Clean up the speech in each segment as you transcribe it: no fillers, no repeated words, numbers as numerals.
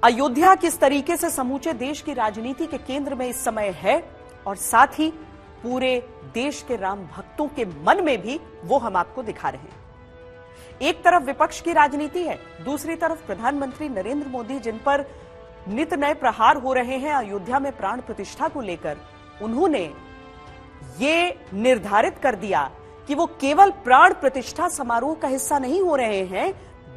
अयोध्या किस तरीके से समूचे देश की राजनीति के केंद्र में इस समय है और साथ ही पूरे देश के राम भक्तों के मन में भी वो हम आपको दिखा रहे हैं। एक तरफ विपक्ष की राजनीति है, दूसरी तरफ प्रधानमंत्री नरेंद्र मोदी जिन पर नित नए प्रहार हो रहे हैं अयोध्या में प्राण प्रतिष्ठा को लेकर। उन्होंने ये निर्धारित कर दिया कि वो केवल प्राण प्रतिष्ठा समारोह का हिस्सा नहीं हो रहे हैं,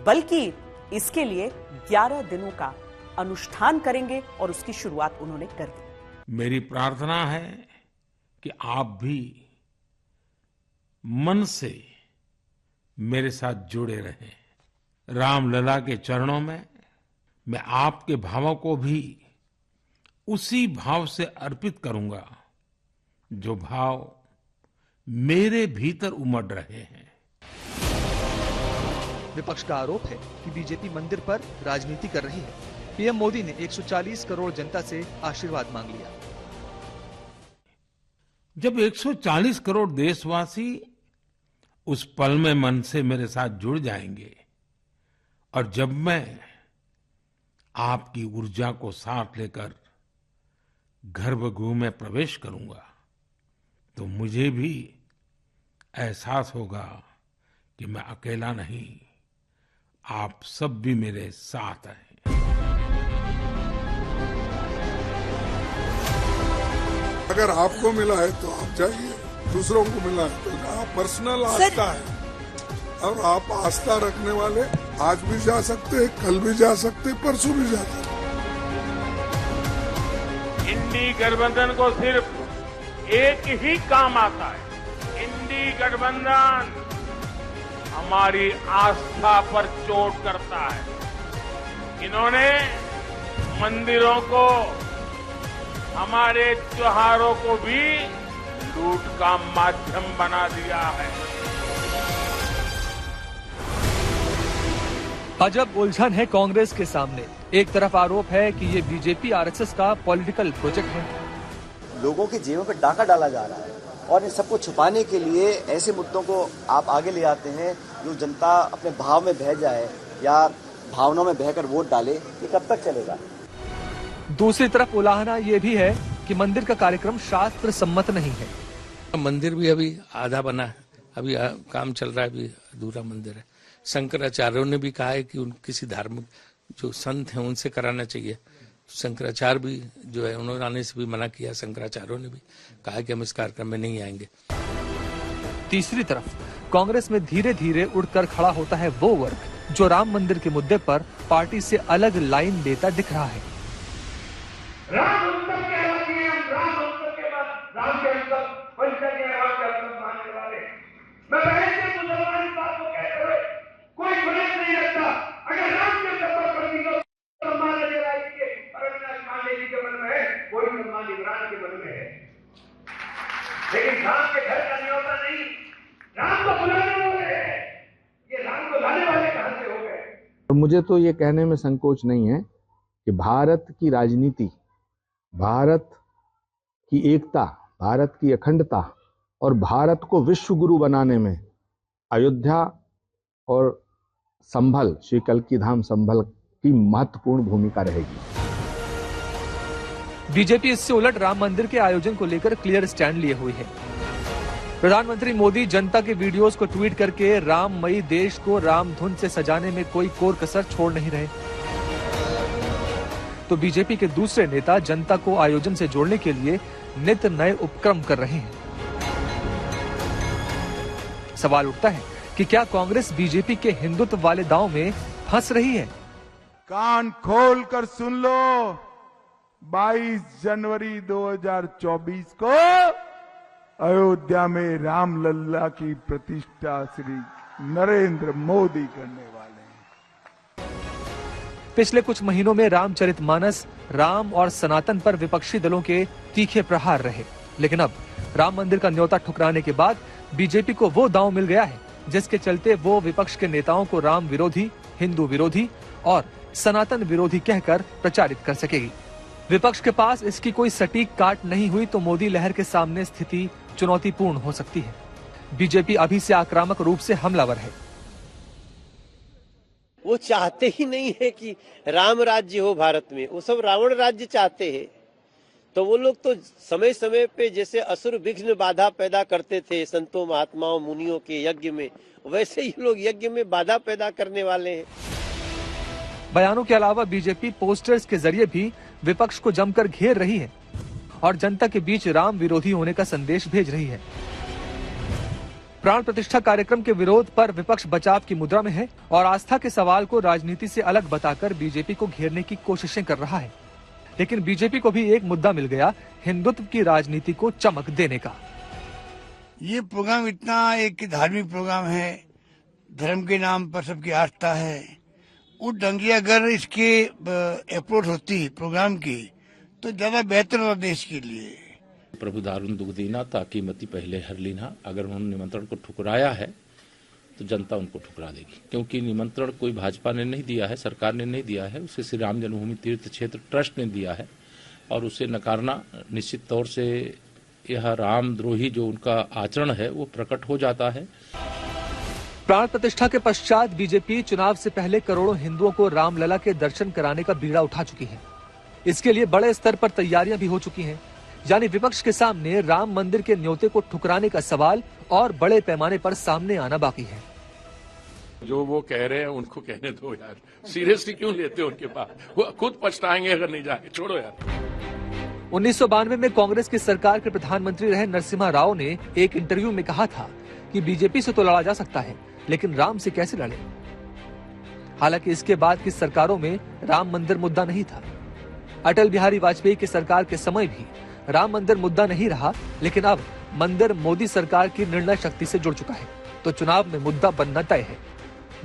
बल्कि इसके लिए 11 दिनों का अनुष्ठान करेंगे और उसकी शुरुआत उन्होंने कर दी। मेरी प्रार्थना है कि आप भी मन से मेरे साथ जुड़े रहें। रामलला के चरणों में मैं आपके भावों को भी उसी भाव से अर्पित करूंगा जो भाव मेरे भीतर उमड़ रहे हैं। विपक्ष का आरोप है कि बीजेपी मंदिर पर राजनीति कर रही है। पीएम मोदी ने 140 करोड़ जनता से आशीर्वाद मांग लिया। जब 140 करोड़ देशवासी उस पल में मन से मेरे साथ जुड़ जाएंगे और जब मैं आपकी ऊर्जा को साथ लेकर गर्भगृह में प्रवेश करूंगा तो मुझे भी एहसास होगा कि मैं अकेला नहीं, आप सब भी मेरे साथ हैं। अगर आपको मिला है तो आप जाइए, दूसरों को मिला है तो आप पर्सनल आस्था है और आप आस्था रखने वाले आज भी जा सकते हैं, कल भी जा सकते हैं, परसों भी जा सकते हैं। इंडी गठबंधन को सिर्फ एक ही काम आता है। इंडी गठबंधन हमारी आस्था पर चोट करता है। इन्होंने मंदिरों को, हमारे त्योहारों को भी लूट का माध्यम बना दिया है। अजब उलझन है कांग्रेस के सामने। एक तरफ आरोप है कि ये बीजेपी आरएसएस का पॉलिटिकल प्रोजेक्ट है। लोगों की जेबों पर डाका डाला जा रहा है और इन सबको छुपाने के लिए ऐसे मुद्दों को आप आगे ले आते हैं जो जनता अपने भाव में बह जाए या भावनाओं में बहकर वोट डाले। ये कब तक चलेगा? दूसरी तरफ उलाहना ये भी है कि मंदिर का कार्यक्रम शास्त्र सम्मत नहीं है। मंदिर भी अभी आधा बना है, अभी काम चल रहा है, अभी अधूरा मंदिर है। शंकराचार्यों ने भी कहा है कि किसी धार्मिक जो संत हैं उनसे कराना चाहिए। शंकराचार्य भी जो है उन्होंने आने से भी मना किया। शंकराचार्यों ने भी कहा कि हम इस कार्यक्रम में नहीं आएंगे। तीसरी तरफ कांग्रेस में धीरे धीरे उठकर खड़ा होता है वो वर्ग जो राम मंदिर के मुद्दे पर पार्टी से अलग लाइन लेता दिख रहा है। लेकिन राम के घर का न्योता नहीं, राम को बुलाने वाले हैं, ये राम को लाने वाले कहां से हो गए? तो मुझे तो ये कहने में संकोच नहीं है कि भारत की राजनीति, भारत की एकता, भारत की अखंडता और भारत को विश्व गुरु बनाने में अयोध्या और संभल, श्री कल्की धाम संभल की महत्वपूर्ण भूमिका रहेगी। बीजेपी इससे उलट राम मंदिर के आयोजन को लेकर क्लियर स्टैंड लिए हुई है। प्रधानमंत्री मोदी जनता के वीडियोस को ट्वीट करके राममयी देश को राम धुन से सजाने में कोई कोर कसर छोड़ नहीं रहे। तो बीजेपी के दूसरे नेता जनता को आयोजन से जोड़ने के लिए नित नए उपक्रम कर रहे हैं। सवाल उठता है कि क्या कांग्रेस बीजेपी के हिंदुत्व वाले दांव में फंस रही है? कान खोल कर सुन लो, 22 जनवरी 2024 को अयोध्या में रामलला की प्रतिष्ठा श्री नरेंद्र मोदी करने वाले हैं। पिछले कुछ महीनों में रामचरितमानस, राम और सनातन पर विपक्षी दलों के तीखे प्रहार रहे, लेकिन अब राम मंदिर का न्योता ठुकराने के बाद बीजेपी को वो दांव मिल गया है जिसके चलते वो विपक्ष के नेताओं को राम विरोधी, हिंदू विरोधी और सनातन विरोधी कहकर प्रचारित कर सकेगी। विपक्ष के पास इसकी कोई सटीक काट नहीं हुई तो मोदी लहर के सामने स्थिति चुनौतीपूर्ण हो सकती है। बीजेपी अभी से आक्रामक रूप से हमलावर है। वो चाहते ही नहीं है कि राम राज्य हो भारत में, वो सब रावण राज्य चाहते हैं। तो वो लोग तो समय समय पे जैसे असुर विघ्न बाधा पैदा करते थे संतों महात्माओं मुनियों के यज्ञ में, वैसे ही लोग यज्ञ में बाधा पैदा करने वाले हैं। बयानों के अलावा बीजेपी पोस्टर्स के जरिए भी विपक्ष को जमकर घेर रही है और जनता के बीच राम विरोधी होने का संदेश भेज रही है। प्राण प्रतिष्ठा कार्यक्रम के विरोध पर विपक्ष बचाव की मुद्रा में है और आस्था के सवाल को राजनीति से अलग बताकर बीजेपी को घेरने की कोशिशें कर रहा है। लेकिन बीजेपी को भी एक मुद्दा मिल गया, हिंदुत्व की राजनीति को चमक देने का। ये प्रोग्राम इतना एक धार्मिक प्रोग्राम है, धर्म के नाम पर सबकी आस्था है। उस ढंग की अगर इसके अप्रोच होती प्रोग्राम की तो ज्यादा बेहतर होता देश के लिए। प्रभु दारुण दुख दीना ताकि मति पहले हर लीना, अगर उन्होंने निमंत्रण को ठुकराया है तो जनता उनको ठुकरा देगी, क्योंकि निमंत्रण कोई भाजपा ने नहीं दिया है, सरकार ने नहीं दिया है, उसे श्री राम जन्मभूमि तीर्थ क्षेत्र ट्रस्ट ने दिया है और उसे नकारना निश्चित तौर से यह रामद्रोही जो उनका आचरण है वो प्रकट हो जाता है। प्राण प्रतिष्ठा के पश्चात बीजेपी चुनाव से पहले करोड़ों हिंदुओं को रामलला के दर्शन कराने का बीड़ा उठा चुकी है। इसके लिए बड़े स्तर पर तैयारियां भी हो चुकी हैं। यानी विपक्ष के सामने राम मंदिर के न्योते को ठुकराने का सवाल और बड़े पैमाने पर सामने आना बाकी है। जो वो कह रहे हैं उनको कहने दो यार, सीरियसली क्यों लेते हो उनके पास, वो खुद पछताएंगे अगर नहीं जाएंगे, छोड़ो यार। 1992 में कांग्रेस की सरकार के प्रधानमंत्री रहे नरसिम्हा राव ने एक इंटरव्यू में कहा था कि बीजेपी से तो लड़ा जा सकता है लेकिन राम से कैसे लड़े। हालांकि इसके बाद की सरकारों में राम मंदिर मुद्दा नहीं था। अटल बिहारी वाजपेयी की सरकार के समय भी राम मंदिर मुद्दा नहीं रहा, लेकिन अब मंदिर मोदी सरकार की निर्णय शक्ति से जुड़ चुका है तो चुनाव में मुद्दा बनना तय है।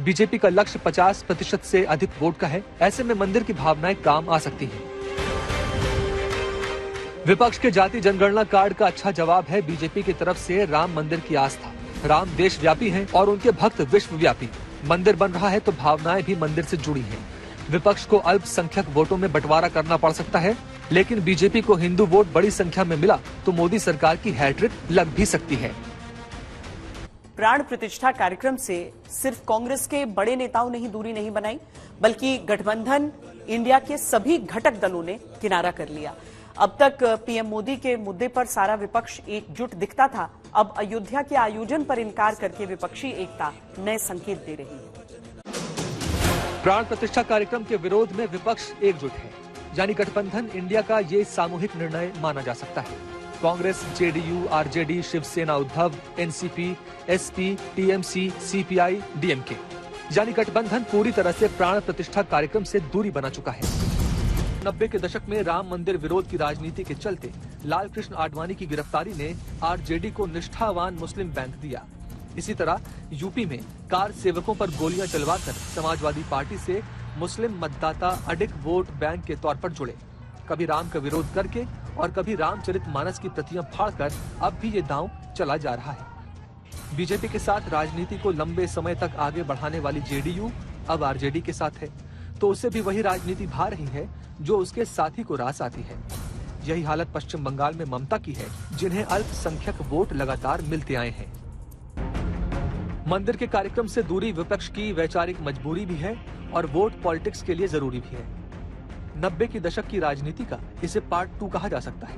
बीजेपी का लक्ष्य 50% से अधिक वोट का है। ऐसे में मंदिर की भावनाएं काम आ सकती हैं। विपक्ष के जाति जनगणना कार्ड का अच्छा जवाब है बीजेपी की तरफ से राम मंदिर की आस्था। राम देशव्यापी हैं और उनके भक्त विश्वव्यापी। मंदिर बन रहा है तो भावनाएं भी मंदिर से जुड़ी हैं। विपक्ष को अल्पसंख्यक वोटों में बंटवारा करना पड़ सकता है, लेकिन बीजेपी को हिंदू वोट बड़ी संख्या में मिला तो मोदी सरकार की हैट्रिक लग भी सकती है। प्राण प्रतिष्ठा कार्यक्रम से सिर्फ कांग्रेस के बड़े नेताओं ने ही दूरी नहीं बनाई, बल्कि गठबंधन इंडिया के सभी घटक दलों ने किनारा कर लिया। अब तक पीएम मोदी के मुद्दे पर सारा विपक्ष एकजुट दिखता था, अब अयोध्या के आयोजन पर इनकार करके विपक्षी एकता नए संकेत दे रही है। प्राण प्रतिष्ठा कार्यक्रम के विरोध में विपक्ष एकजुट है, यानी गठबंधन इंडिया का ये सामूहिक निर्णय माना जा सकता है। कांग्रेस, जेडीयू, आरजेडी, शिवसेना उद्धव, एनसीपी, एसपी, टीएमसी, सीपीआई, डीएमके, यानी गठबंधन पूरी तरह से प्राण प्रतिष्ठा कार्यक्रम से दूरी बना चुका है। 90 के दशक में राम मंदिर विरोध की राजनीति के चलते लालकृष्ण आडवाणी की गिरफ्तारी ने आरजेडी को निष्ठावान मुस्लिम बैंक दिया। इसी तरह यूपी में कार सेवकों पर गोलियां चलवाकर समाजवादी पार्टी से मुस्लिम मतदाता अडिग वोट बैंक के तौर पर जुड़े। कभी राम का विरोध करके और कभी रामचरितमानस की प्रतियां फाड़कर अब भी ये दांव चला जा रहा है। बीजेपी के साथ राजनीति को लंबे समय तक आगे बढ़ाने वाली जेडीयू अब आरजेडी के साथ है, तो उसे भी वही राजनीति भा रही है जो उसके साथी को रास आती है। यही हालत पश्चिम बंगाल में ममता की है, जिन्हें अल्पसंख्यक वोट लगातार मिलते आए हैं। मंदिर के कार्यक्रम से दूरी विपक्ष की वैचारिक मजबूरी भी है और वोट पॉलिटिक्स के लिए जरूरी भी है। 90 के दशक की राजनीति का इसे पार्ट 2 कहा जा सकता है।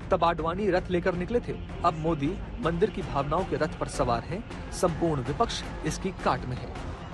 तब आडवाणी रथ लेकर निकले थे, अब मोदी मंदिर की भावनाओं के रथ पर सवार हैं। संपूर्ण विपक्ष इसकी काट में है।